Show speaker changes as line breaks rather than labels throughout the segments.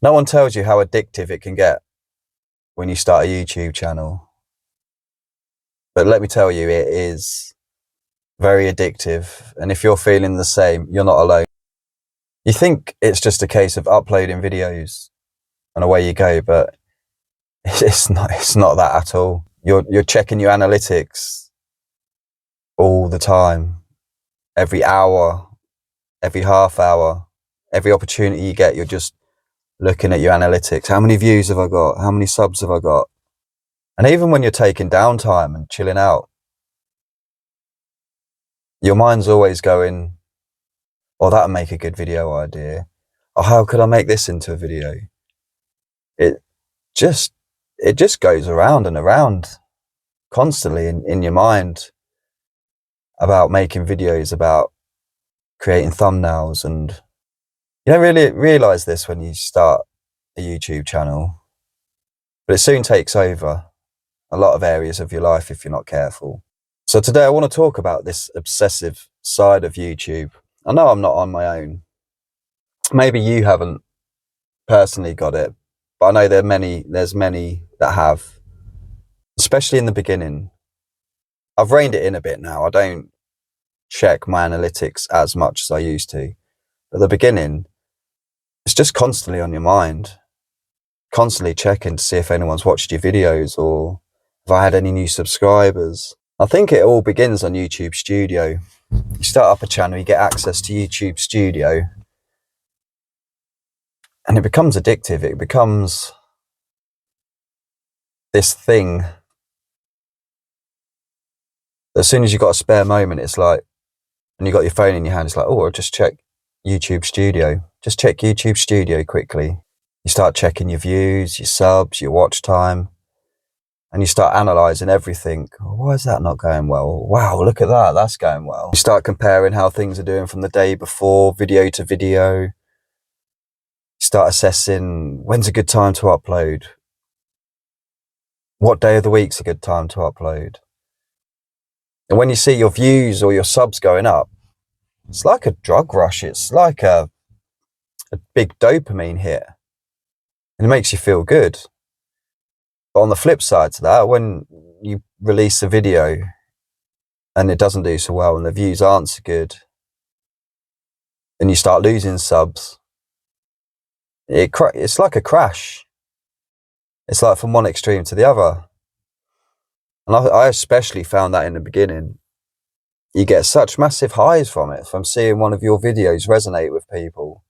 No one tells you how addictive it can get when you start a YouTube channel. But let me tell you, it is very addictive. And if you're feeling the same, you're not alone. You think it's just a case of uploading videos and away you go, but it's not that at all. You're checking your analytics all the time, every hour, every half hour, every opportunity you get, you're just looking at your analytics. How many views have I got? How many subs have I got? And even when you're taking downtime and chilling out, your mind's always going, oh, that'll make a good video idea. Oh, how could I make this into a video? It just it just goes around and around constantly in your mind about making videos, about creating thumbnails. And you don't really realize this when you start a YouTube channel, but it soon takes over a lot of areas of your life if you're not careful. So today I want to talk about this obsessive side of YouTube. I know I'm not on my own. Maybe you haven't personally got it, but I know there's many that have, especially in the beginning. I've reined it in a bit now. I don't check my analytics as much as I used to. But at the beginning, it's just constantly on your mind, constantly checking to see if anyone's watched your videos or if I had any new subscribers. I think it all begins on YouTube Studio. You start up a channel, you get access to YouTube Studio, and it becomes addictive. It becomes this thing. As soon as you've got a spare moment, it's like, and you've got your phone in your hand, it's like, oh, I'll just check YouTube Studio. Just check YouTube Studio quickly. You start checking your views, your subs, your watch time, and you start analysing everything. Oh, why is that not going well? Wow, look at that, that's going well. You start comparing how things are doing from the day before, video to video. You start assessing when's a good time to upload. What day of the week's a good time to upload? And when you see your views or your subs going up, it's like a drug rush. It's like a big dopamine hit. And it makes you feel good. But on the flip side to that, when you release a video and it doesn't do so well and the views aren't so good, and you start losing subs, it's like a crash. It's like from one extreme to the other. And I especially found that in the beginning. You get such massive highs from it, from seeing one of your videos resonate with people.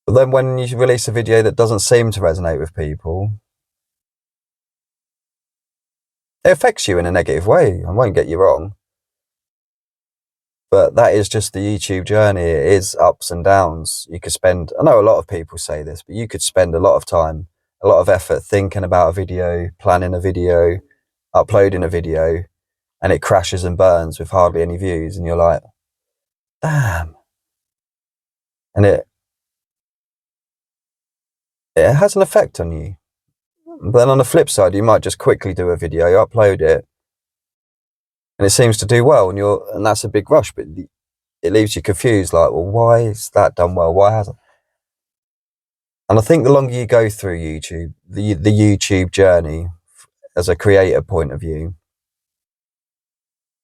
But then when you release a video that doesn't seem to resonate with people, it affects you in a negative way. I won't get you wrong. But that is just the YouTube journey. It is ups and downs. You could spend, I know a lot of people say this, but you could spend a lot of time, a lot of effort thinking about a video, planning a video, uploading a video, and it crashes and burns with hardly any views. And you're like, damn. And it has an effect on you. But then on the flip side, you might just quickly do a video, upload it, and it seems to do well, and that's a big rush, but it leaves you confused, like, well, why is that done well? Why hasn't? And I think the longer you go through YouTube, the YouTube journey as a creator point of view,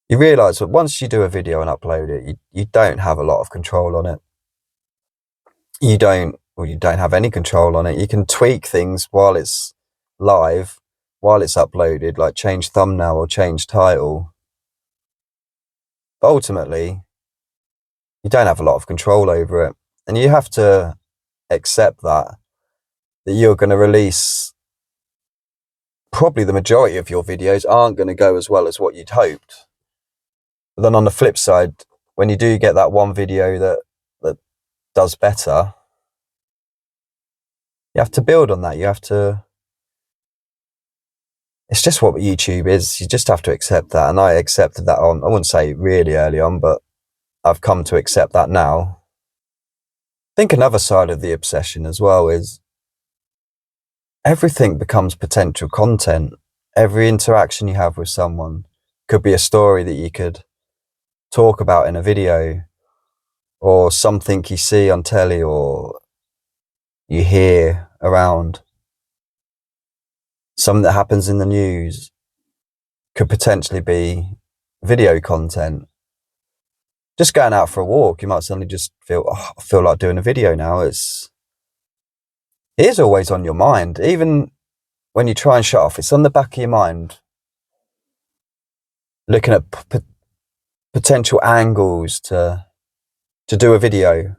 you realise that once you do a video and upload it, you don't have a lot of control on it. You don't have any control on it. You can tweak things while it's live, while it's uploaded, like change thumbnail or change title. But ultimately, you don't have a lot of control over it. And you have to accept that you're going to release, probably the majority of your videos aren't going to go as well as what you'd hoped. But then on the flip side, when you do get that one video that does better, you have to build on that. It's just what YouTube is. You just have to accept that. And I accepted that I wouldn't say really early on, but I've come to accept that now. I think another side of the obsession as well is everything becomes potential content. Every interaction you have with someone could be a story that you could talk about in a video, or something you see on telly, or you hear around, something that happens in the news could potentially be video content. Just going out for a walk, you might suddenly just feel, oh, I feel like doing a video now. It is always on your mind. Even when you try and shut off, it's on the back of your mind, looking at potential angles to do a video,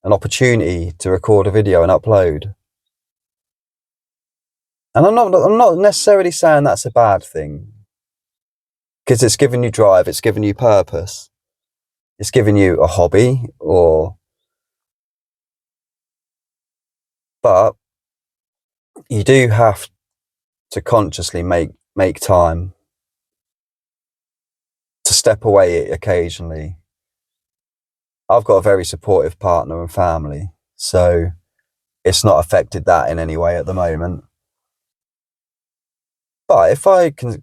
an opportunity to record a video and upload. And I'm not necessarily saying that's a bad thing, because it's giving you drive, it's giving you purpose, it's giving you a hobby, but you do have to consciously make time to step away occasionally. I've got a very supportive partner and family, so it's not affected that in any way at the moment. But if I can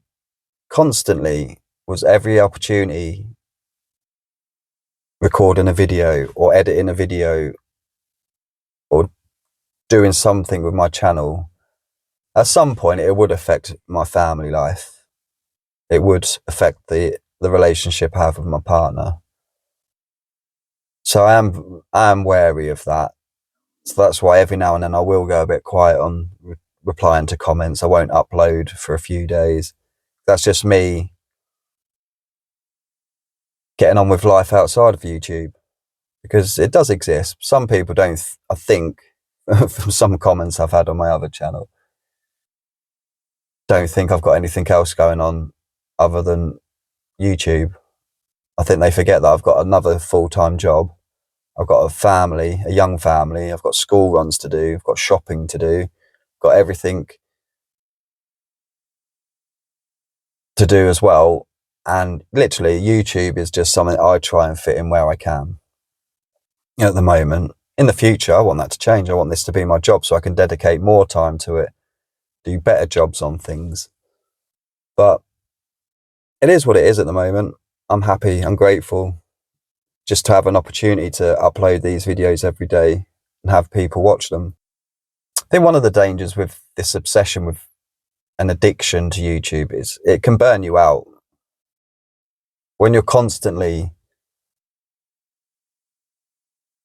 constantly, was every opportunity, recording a video or editing a video or doing something with my channel, at some point it would affect my family life. It would affect the relationship I have with my partner. So I am wary of that. So that's why every now and then I will go a bit quiet on replying to comments. I won't upload for a few days. That's just me getting on with life outside of YouTube, because it does exist. Some people don't, I think, from some comments I've had on my other channel, don't think I've got anything else going on other than YouTube. I think they forget that I've got another full-time job. I've got a family, a young family. I've got school runs to do. I've got shopping to do. I've got everything to do as well. And literally, YouTube is just something I try and fit in where I can at the moment. In the future, I want that to change. I want this to be my job so I can dedicate more time to it, do better jobs on things. But it is what it is at the moment. I'm happy. I'm grateful just to have an opportunity to upload these videos every day and have people watch them. I think one of the dangers with this obsession with an addiction to YouTube is it can burn you out. When you're constantly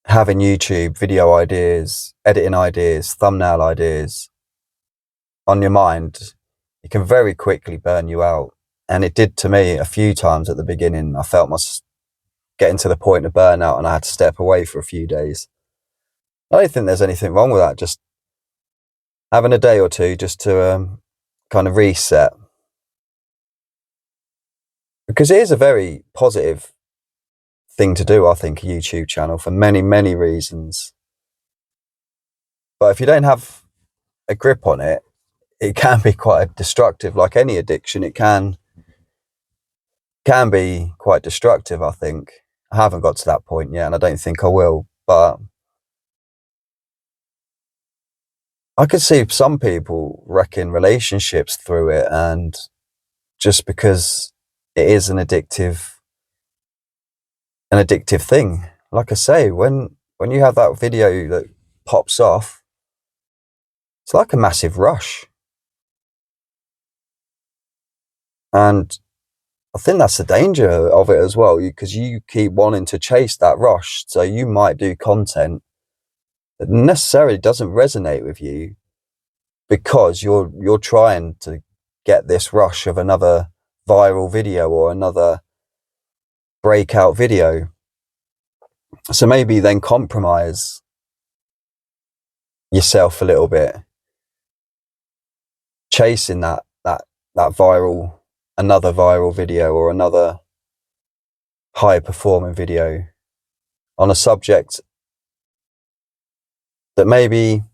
having YouTube video ideas, editing ideas, thumbnail ideas on your mind, it can very quickly burn you out. And it did to me a few times at the beginning. I felt myself getting to the point of burnout and I had to step away for a few days. I don't think there's anything wrong with that. Just having a day or two just to kind of reset. Because it is a very positive thing to do, I think, a YouTube channel, for many, many reasons. But if you don't have a grip on it, it can be quite destructive. Like any addiction, it can be quite destructive, I think. I haven't got to that point yet, and I don't think I will. But I could see some people wrecking relationships through it, and just because it is an addictive thing. Like I say, when you have that video that pops off, it's like a massive rush. And I think that's the danger of it as well, because you keep wanting to chase that rush. So you might do content that necessarily doesn't resonate with you because you're trying to get this rush of another viral video or another breakout video. So maybe then compromise yourself a little bit, chasing that viral, another viral video or another high performing video on a subject that maybe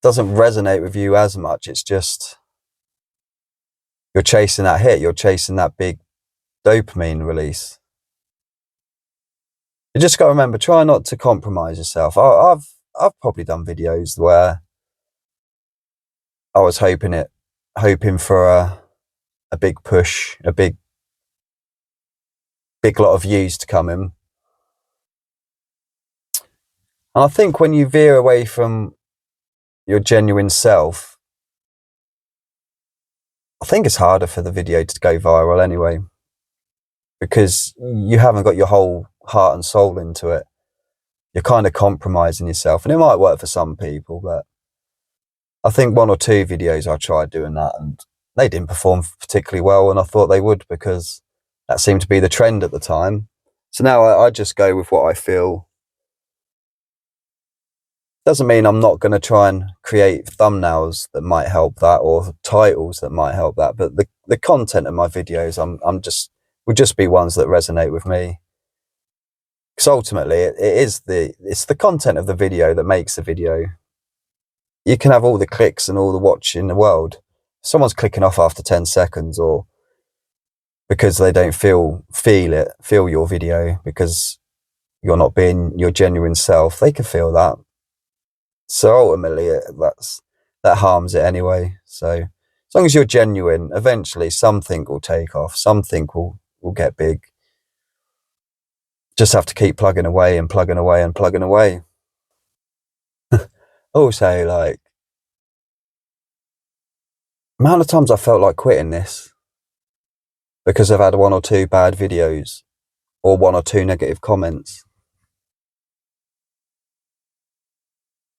doesn't resonate with you as much. It's just you're chasing that hit, you're chasing that big dopamine release. You just got to remember, try not to compromise yourself. I've probably done videos where I was hoping for a big push, a big lot of views to come in. And I think when you veer away from your genuine self, I think it's harder for the video to go viral anyway, because you haven't got your whole heart and soul into it. You're kind of compromising yourself, and it might work for some people, but I think 1 or 2 videos I tried doing that and they didn't perform particularly well, and I thought they would because that seemed to be the trend at the time. So now I just go with what I feel. Doesn't mean I'm not going to try and create thumbnails that might help that, or titles that might help that, but the content of my videos would just be ones that resonate with me. Because ultimately it's the content of the video that makes the video. You can have all the clicks and all the watch in the world. If someone's clicking off after 10 seconds, or because they don't feel your video, because you're not being your genuine self, they can feel that. So ultimately that harms it anyway. So as long as you're genuine, eventually something will take off, something will get big. Just have to keep plugging away and plugging away and plugging away. Also, like, amount of times I felt like quitting this because I've had 1 or 2 bad videos or 1 or 2 negative comments.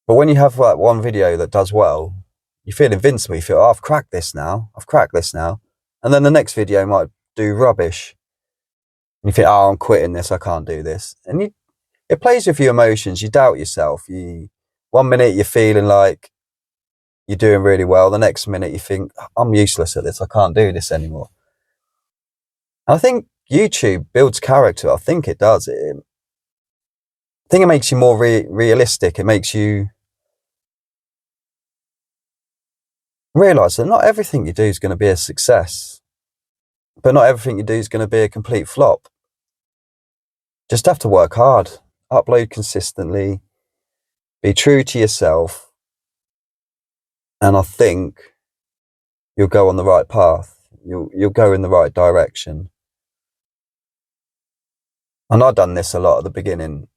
But when you have like one video that does well, you feel invincible. You feel, oh, I've cracked this now. And then the next video might do rubbish. And you think, oh, I'm quitting this. I can't do this. And it plays with your emotions. You doubt yourself. 1 minute you're feeling like you're doing really well. The next minute you think, I'm useless at this. I can't do this anymore. And I think YouTube builds character. I think it does. I think it makes you more realistic. It makes you realize that not everything you do is going to be a success, but not everything you do is going to be a complete flop. Just have to work hard, upload consistently, be true to yourself, and I think you'll go on the right path. You'll go in the right direction. And I've done this a lot at the beginning.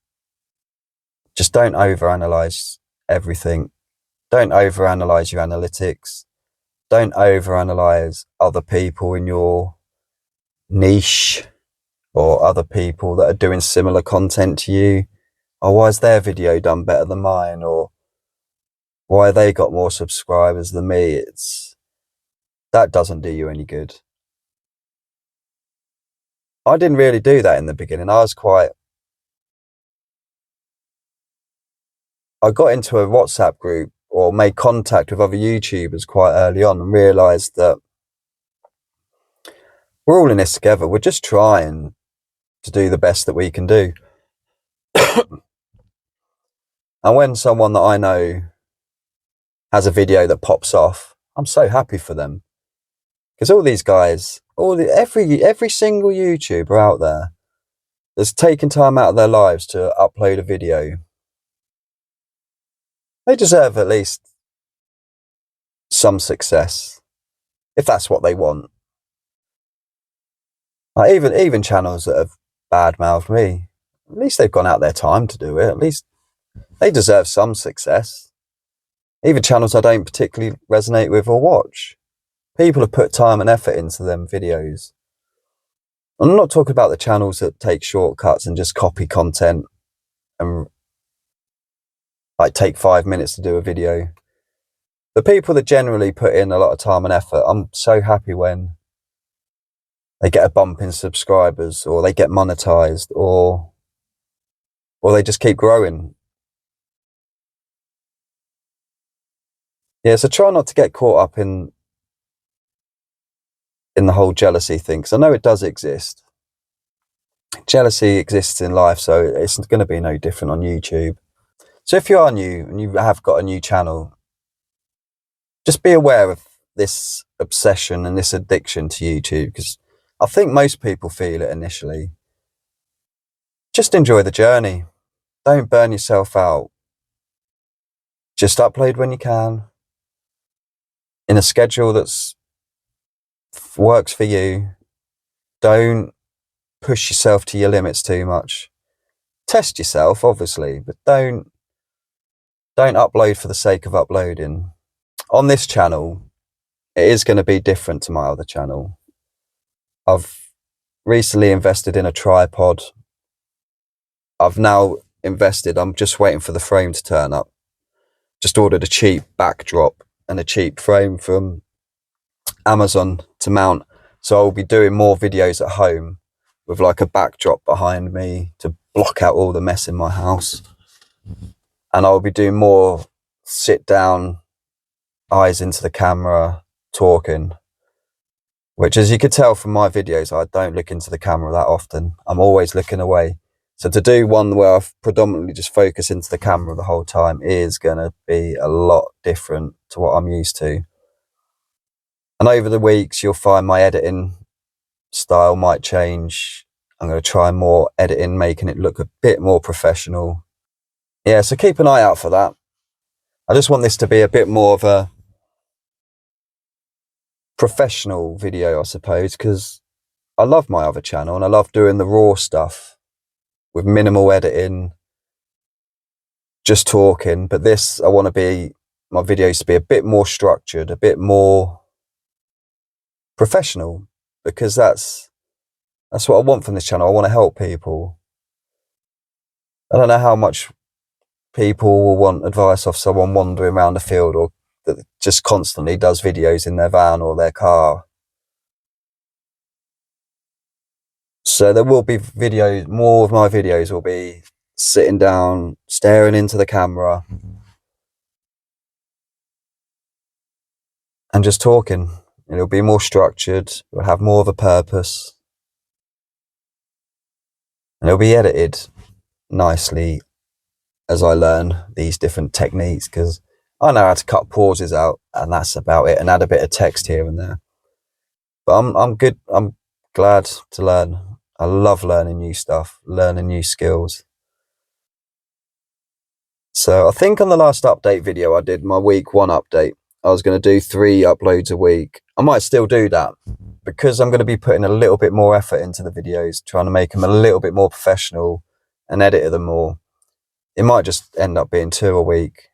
Just don't overanalyze everything. Don't overanalyze your analytics. Don't overanalyze other people in your niche, or other people that are doing similar content to you. Oh, why is their video done better than mine? Or why they got more subscribers than me? That doesn't do you any good. I didn't really do that in the beginning. I got into a WhatsApp group or made contact with other YouTubers quite early on, and realized that we're all in this together. We're just trying to do the best that we can do. And when someone that I know has a video that pops off, I'm so happy for them. Because all these guys, every single YouTuber out there that's taken time out of their lives to upload a video, they deserve at least some success, if that's what they want. Like even channels that have badmouthed me, at least they've gone out their time to do it. At least they deserve some success. Even channels I don't particularly resonate with or watch, people have put time and effort into them videos. I'm not talking about the channels that take shortcuts and just copy content and like take 5 minutes to do a video. The people that generally put in a lot of time and effort, I'm so happy when they get a bump in subscribers, or they get monetized, or they just keep growing. Yeah, so try not to get caught up in the whole jealousy thing, because I know it does exist. Jealousy exists in life, so it's going to be no different on YouTube. So if you are new and you have got a new channel, just be aware of this obsession and this addiction to YouTube, because I think most people feel it initially. Just enjoy the journey. Don't burn yourself out. Just upload when you can, in a schedule that's works for you. Don't push yourself to your limits too much. Test yourself, obviously, but don't don't upload for the sake of uploading. On this channel, it is going to be different to my other channel. I've recently invested in a tripod. I've now invested, I'm just waiting for the frame to turn up. Just ordered a cheap backdrop and a cheap frame from Amazon to mount. So I'll be doing more videos at home with like a backdrop behind me to block out all the mess in my house. And I'll be doing more sit down, eyes into the camera, talking, which, as you could tell from my videos, I don't look into the camera that often. I'm always looking away. So to do one where I predominantly just focus into the camera the whole time is going to be a lot different to what I'm used to. And over the weeks, you'll find my editing style might change. I'm going to try more editing, making it look a bit more professional. Yeah, so keep an eye out for that. I just want this to be a bit more of a professional video, I suppose, because I love my other channel and I love doing the raw stuff with minimal editing, just talking. But this, I want my videos to be a bit more structured, a bit more professional, because that's what I want from this channel. I want to help people. I don't know how much people will want advice off someone wandering around the field or that just constantly does videos in their van or their car. So there will be videos, more of my videos will be sitting down, staring into the camera and just talking. It'll be more structured, it'll have more of a purpose, and it'll be edited nicely as I learn these different techniques, because I know how to cut pauses out and that's about it, and add a bit of text here and there. But I'm good. I'm glad to learn. I love learning new stuff, learning new skills. So I think on the last update video I did, my week 1 update, I was going to do 3 uploads a week. I might still do that because I'm going to be putting a little bit more effort into the videos, trying to make them a little bit more professional and edit them more. It might just end up being 2 a week,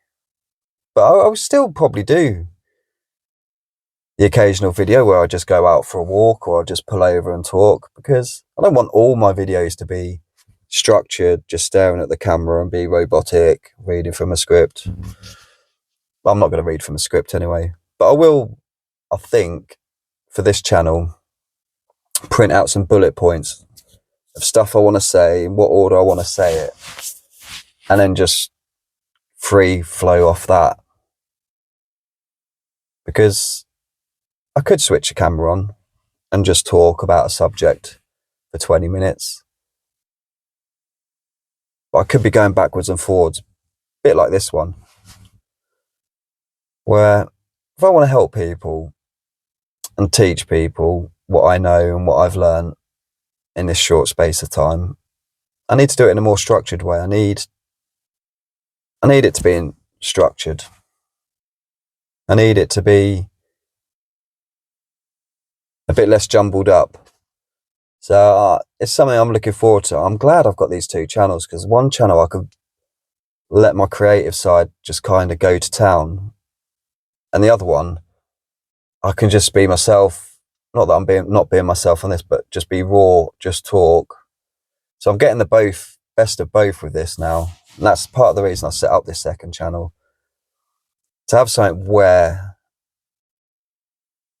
but I will still probably do the occasional video where I just go out for a walk or I just pull over and talk, because I don't want all my videos to be structured, just staring at the camera and be robotic, reading from a script. Well, I'm not going to read from a script anyway, but I will, I think, for this channel, print out some bullet points of stuff I want to say, in what order I want to say it, and then just free flow off that. Because I could switch the camera on and just talk about a subject for 20 minutes. But I could be going backwards and forwards, a bit like this one, where if I want to help people and teach people what I know and what I've learned in this short space of time, I need to do it in a more structured way. I need it to be structured. I need it to be a bit less jumbled up. So it's something I'm looking forward to. I'm glad I've got these 2 channels, because one channel I could let my creative side just kind of go to town, and the other one I can just be myself. Not that I'm not being myself on this, but just be raw, just talk. So I'm getting the best of both with this now, and that's part of the reason I set up this second channel, to have something where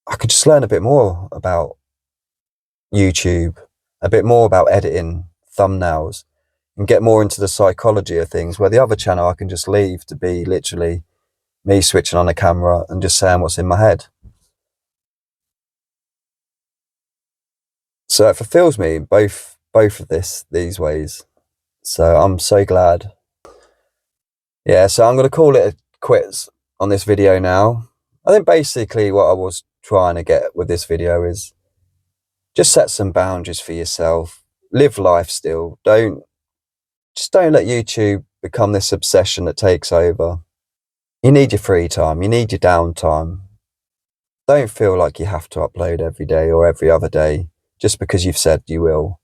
I could just learn a bit more about YouTube, a bit more about editing thumbnails, and get more into the psychology of things, where the other channel I can just leave to be literally me switching on the camera and just saying what's in my head. So it fulfills me both of these ways. So I'm so glad. Yeah, so I'm going to call it quits on this video now. I think basically what I was trying to get with this video is just set some boundaries for yourself. Live life still. Don't let YouTube become this obsession that takes over. You need your free time. You need your downtime. Don't feel like you have to upload every day or every other day just because you've said you will.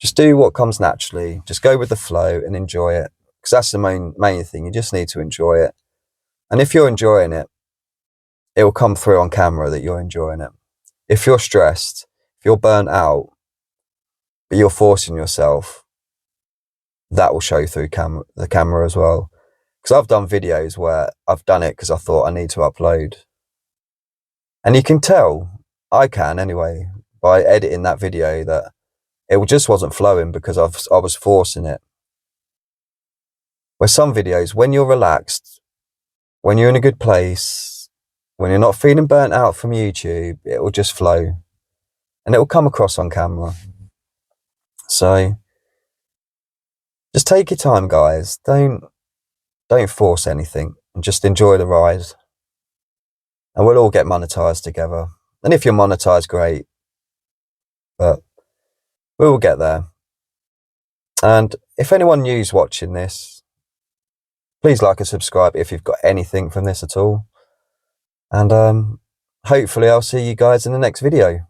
Just do what comes naturally. Just go with the flow and enjoy it. because that's the main thing. You just need to enjoy it. And if you're enjoying it, it will come through on camera that you're enjoying it. If you're stressed, if you're burnt out, but you're forcing yourself, that will show through the camera as well. Because I've done videos where I've done it because I thought I need to upload. And you can tell, I can anyway, by editing that video that it just wasn't flowing because I was forcing it. Where some videos, when you're relaxed, when you're in a good place, when you're not feeling burnt out from YouTube, it will just flow. And it will come across on camera. So just take your time, guys. Don't force anything and just enjoy the ride. And we'll all get monetized together. And if you're monetized, great. But we will get there. And if anyone new's watching this, please like and subscribe if you've got anything from this at all. And hopefully I'll see you guys in the next video.